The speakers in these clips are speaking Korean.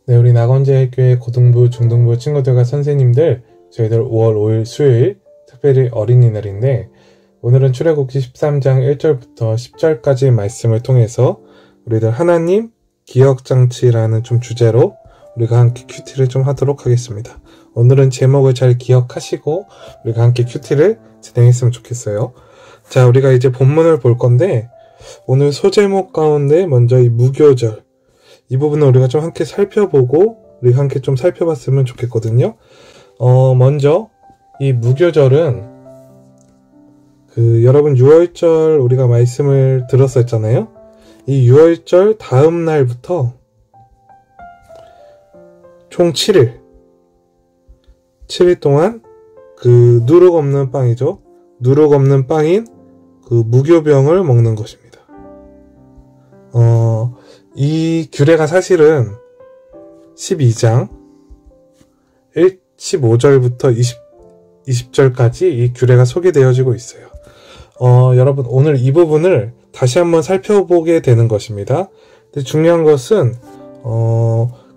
네, 우리 낙원제일교회 고등부, 중등부 친구들과 선생님들, 저희들 5월 5일 수요일, 특별히 어린이날인데, 오늘은 출애굽기 13장 1절부터 10절까지 말씀을 통해서 우리들 하나님 기억장치라는 좀 주제로 우리가 함께 큐티를 좀 하도록 하겠습니다. 오늘은 제목을 잘 기억하시고 우리가 함께 큐티를 진행했으면 좋겠어요. 자, 우리가 이제 본문을 볼 건데, 오늘 소제목 가운데 먼저 이 무교절, 이 부분은 우리가 좀 함께 살펴보고 우리가 함께 좀 살펴봤으면 좋겠거든요. 먼저 이 무교절은 여러분 6월절 우리가 말씀을 들었었잖아요. 이 6월절 다음 날부터 총 7일 동안 누룩 없는 빵이죠. 누룩 없는 빵인 무교병을 먹는 것입니다. 이 규례가 사실은 12장 15절부터 20절까지 이 규례가 소개되어지고 있어요. 여러분 오늘 이 부분을 다시 한번 살펴보게 되는 것입니다. 근데 중요한 것은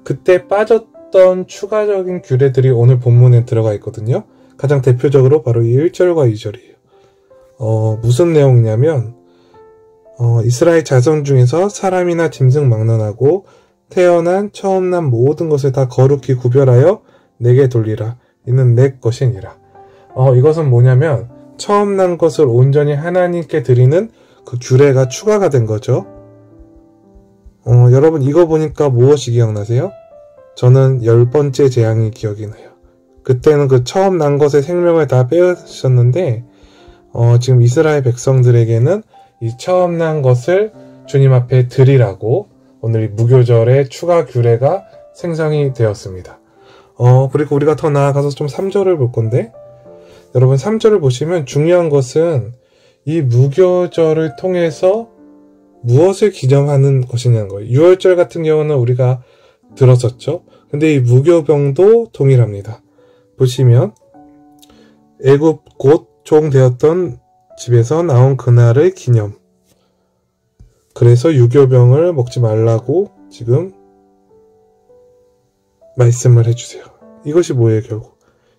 그때 빠졌던 추가적인 규례들이 오늘 본문에 들어가 있거든요. 가장 대표적으로 바로 이 1절과 2절이에요. 무슨 내용이냐면 이스라엘 자손 중에서 사람이나 짐승 막론하고 태어난 처음 난 모든 것을 다 거룩히 구별하여 내게 돌리라. 이는 내 것이니라. 이것은 뭐냐면 처음 난 것을 온전히 하나님께 드리는 그 규례가 추가가 된 거죠. 여러분 이거 보니까 무엇이 기억나세요? 저는 10번째 재앙이 기억이 나요. 그때는 그 처음 난 것의 생명을 다 빼앗으셨는데 지금 이스라엘 백성들에게는 이 처음 난 것을 주님 앞에 드리라고 오늘 이 무교절의 추가 규례가 생성이 되었습니다. 그리고 우리가 더 나아가서 좀 3절을 볼 건데, 여러분 3절을 보시면 중요한 것은 이 무교절을 통해서 무엇을 기념하는 것이냐는 거예요. 6월절 같은 경우는 우리가 들었었죠. 근데 이 무교병도 동일합니다. 보시면 애굽 곧 종되었던 집에서 나온 그날을 기념. 그래서 유교병을 먹지 말라고 지금 말씀을 해주세요. 이것이 뭐예요, 결국?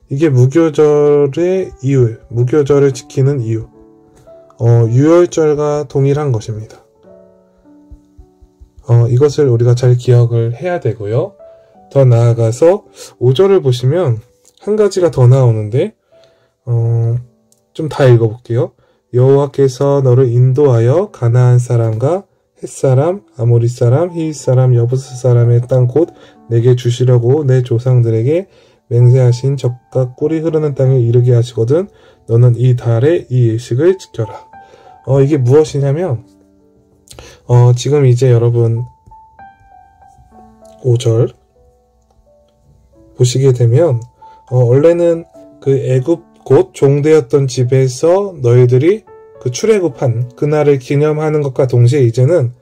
이게 무교절의 이유, 무교절을 지키는 이유. 유월절과 동일한 것입니다. 이것을 우리가 잘 기억을 해야 되고요. 더 나아가서 5절을 보시면 한 가지가 더 나오는데, 좀 다 읽어볼게요. 여호와께서 너를 인도하여 가나안 사람과 햇사람, 아모리 사람, 히윗 사람, 여부스 사람의 땅 곧 내게 주시려고 내 조상들에게 맹세하신 적과 꿀이 흐르는 땅에 이르게 하시거든 너는 이 달에 이 예식을 지켜라. 이게 무엇이냐면 지금 이제 여러분 5절 보시게 되면 원래는 애굽 곧 종되었던 집에서 너희들이 출애굽한 그날을 기념하는 것과 동시에 이제는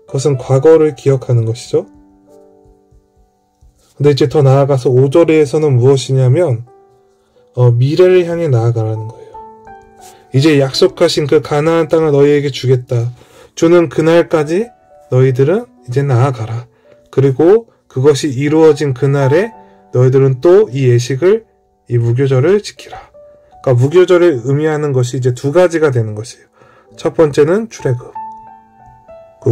그것은 과거를 기억하는 것이죠. 근데 이제 더 나아가서 5절에서는 무엇이냐면 미래를 향해 나아가라는 거예요. 이제 약속하신 그 가나안 땅을 너희에게 주겠다. 주는 그날까지 너희들은 이제 나아가라. 그리고 그것이 이루어진 그날에 너희들은 또 이 예식을, 이 무교절을 지키라. 그러니까 무교절을 의미하는 것이 이제 두 가지가 되는 것이에요. 첫 번째는 출애굽,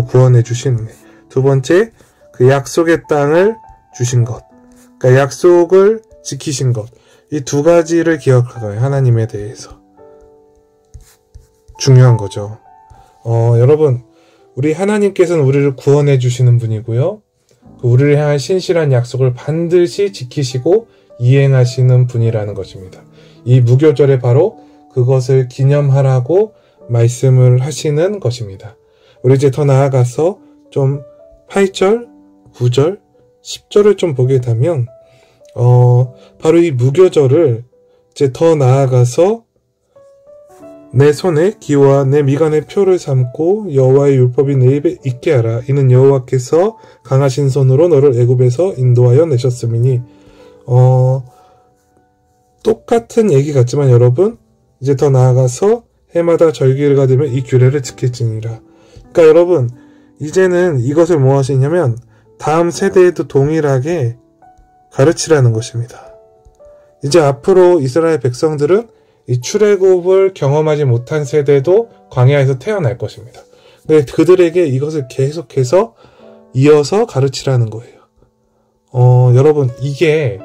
구원해 주신 은혜. 두 번째, 그 약속의 땅을 주신 것, 그러니까 약속을 지키신 것. 이 두 가지를 기억하고요. 하나님에 대해서 중요한 거죠. 여러분, 우리 하나님께서는 우리를 구원해 주시는 분이고요. 우리를 향한 신실한 약속을 반드시 지키시고 이행하시는 분이라는 것입니다. 이 무교절에 바로 그것을 기념하라고 말씀을 하시는 것입니다. 우리 이제 더 나아가서 좀 8절, 9절, 10절을 좀 보게 되면 바로 이 무교절을 이제 더 나아가서 내 손에 기와 내 미간에 표를 삼고 여호와의 율법이 내 입에 있게 하라. 이는 여호와께서 강하신 손으로 너를 애굽에서 인도하여 내셨음이니. 똑같은 얘기 같지만 여러분 이제 더 나아가서 해마다 절기가 되면 이 규례를 지킬지니라. 그러니까 여러분 이제는 이것을 뭐 하시냐면 다음 세대에도 동일하게 가르치라는 것입니다. 이제 앞으로 이스라엘 백성들은 이 출애굽을 경험하지 못한 세대도 광야에서 태어날 것입니다. 근데 그들에게 이것을 계속해서 이어서 가르치라는 거예요. 여러분, 이게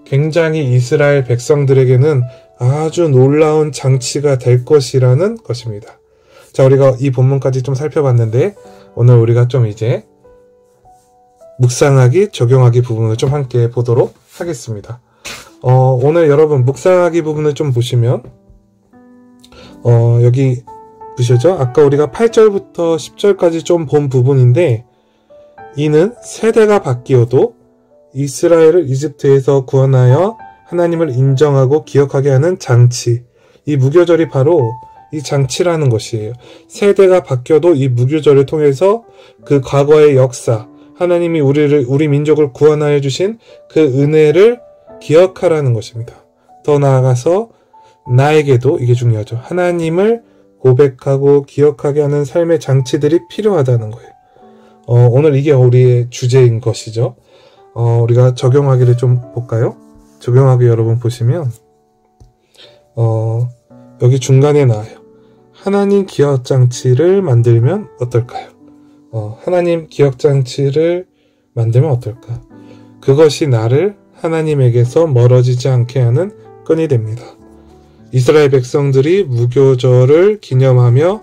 굉장히 이스라엘 백성들에게는 아주 놀라운 장치가 될 것이라는 것입니다. 자, 우리가 이 본문까지 좀 살펴봤는데 오늘 우리가 좀 이제 묵상하기, 적용하기 부분을 좀 함께 보도록 하겠습니다. 오늘 여러분 묵상하기 부분을 좀 보시면 여기 보시죠? 아까 우리가 8절부터 10절까지 좀 본 부분인데 이는 세대가 바뀌어도 이스라엘을 이집트에서 구원하여 하나님을 인정하고 기억하게 하는 장치. 이 무교절이 바로 이 장치라는 것이에요. 세대가 바뀌어도 이 무교절을 통해서 그 과거의 역사, 하나님이 우리 민족을 구원하여 주신 그 은혜를 기억하라는 것입니다. 더 나아가서 나에게도 이게 중요하죠. 하나님을 고백하고 기억하게 하는 삶의 장치들이 필요하다는 거예요. 오늘 이게 우리의 주제인 것이죠. 우리가 적용하기를 좀 볼까요? 적용하기 여러분 보시면 여기 중간에 나와요. 하나님 기억장치를 만들면 어떨까요? 하나님 기억장치를 만들면 어떨까? 그것이 나를 하나님에게서 멀어지지 않게 하는 끈이 됩니다. 이스라엘 백성들이 무교절을 기념하며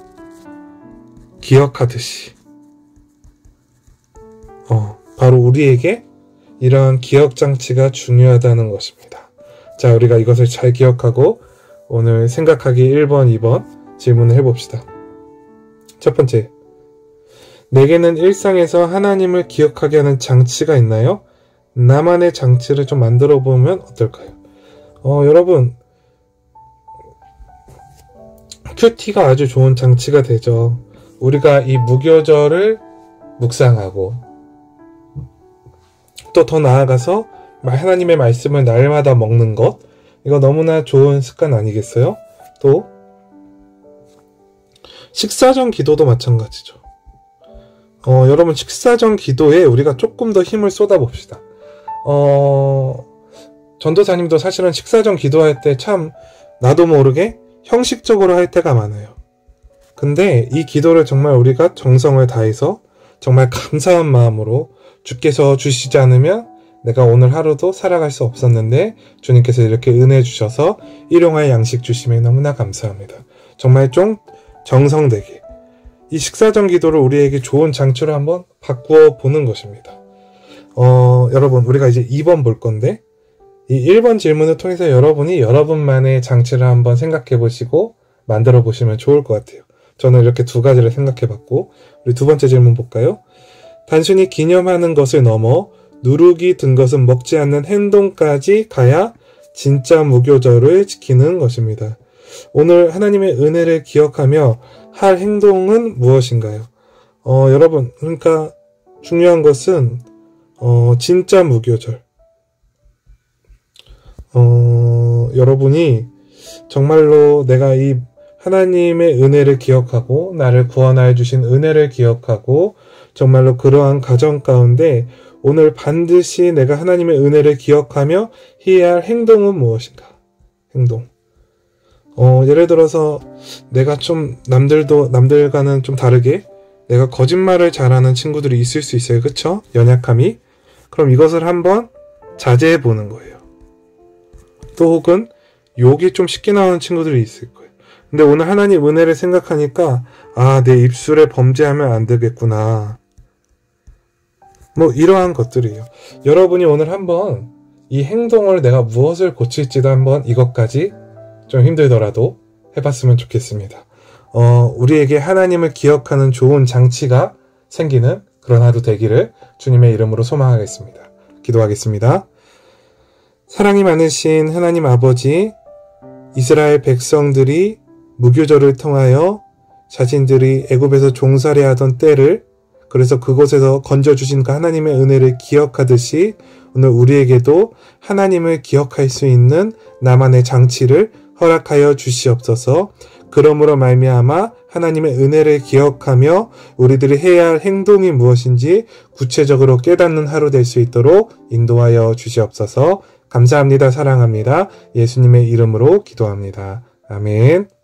기억하듯이 바로 우리에게 이러한 기억장치가 중요하다는 것입니다. 자, 우리가 이것을 잘 기억하고 오늘 생각하기 1번, 2번 질문을 해봅시다. 첫 번째, 내게는 일상에서 하나님을 기억하게 하는 장치가 있나요? 나만의 장치를 좀 만들어 보면 어떨까요? 여러분, 큐티가 아주 좋은 장치가 되죠. 우리가 이 무교절을 묵상하고 또 더 나아가서 하나님의 말씀을 날마다 먹는 것, 이거 너무나 좋은 습관 아니겠어요? 또 식사 전 기도도 마찬가지죠. 여러분, 식사 전 기도에 우리가 조금 더 힘을 쏟아봅시다. 전도사님도 사실은 식사 전 기도할 때 참 나도 모르게 형식적으로 할 때가 많아요. 근데 이 기도를 정말 우리가 정성을 다해서 정말 감사한 마음으로 주께서 주시지 않으면 내가 오늘 하루도 살아갈 수 없었는데 주님께서 이렇게 은혜 주셔서 일용할 양식 주심에 너무나 감사합니다. 정말 좀 정성되게 이 식사 전 기도를 우리에게 좋은 장치로 한번 바꾸어 보는 것입니다. 여러분, 우리가 이제 2번 볼 건데 이 1번 질문을 통해서 여러분이 여러분만의 장치를 한번 생각해 보시고 만들어 보시면 좋을 것 같아요. 저는 이렇게 두 가지를 생각해 봤고, 우리 두 번째 질문 볼까요? 단순히 기념하는 것을 넘어 누룩이 든 것은 먹지 않는 행동까지 가야 진짜 무교절을 지키는 것입니다. 오늘 하나님의 은혜를 기억하며 할 행동은 무엇인가요? 여러분, 그러니까 중요한 것은 진짜 무교절. 여러분이 정말로 내가 이 하나님의 은혜를 기억하고 나를 구원하여 주신 은혜를 기억하고 정말로 그러한 가정 가운데 오늘 반드시 내가 하나님의 은혜를 기억하며 해야 할 행동은 무엇인가? 행동. 예를 들어서 내가 좀 남들과는 좀 다르게 내가 거짓말을 잘하는 친구들이 있을 수 있어요. 그쵸? 연약함이. 그럼 이것을 한번 자제해 보는 거예요. 또 혹은 욕이 좀 쉽게 나오는 친구들이 있을 거예요. 근데 오늘 하나님 은혜를 생각하니까 내 입술에 범죄하면 안 되겠구나. 이러한 것들이에요. 여러분이 오늘 한번 이 행동을 내가 무엇을 고칠지도 한번 이것까지 좀 힘들더라도 해봤으면 좋겠습니다. 우리에게 하나님을 기억하는 좋은 장치가 생기는 그런 하루 되기를 주님의 이름으로 소망하겠습니다. 기도하겠습니다. 사랑이 많으신 하나님 아버지, 이스라엘 백성들이 무교절을 통하여 자신들이 애굽에서 종살이하던 때를, 그래서 그곳에서 건져주신 그 하나님의 은혜를 기억하듯이 오늘 우리에게도 하나님을 기억할 수 있는 나만의 장치를 허락하여 주시옵소서. 그러므로 말미암아 하나님의 은혜를 기억하며 우리들이 해야 할 행동이 무엇인지 구체적으로 깨닫는 하루 될 수 있도록 인도하여 주시옵소서. 감사합니다. 사랑합니다. 예수님의 이름으로 기도합니다. 아멘.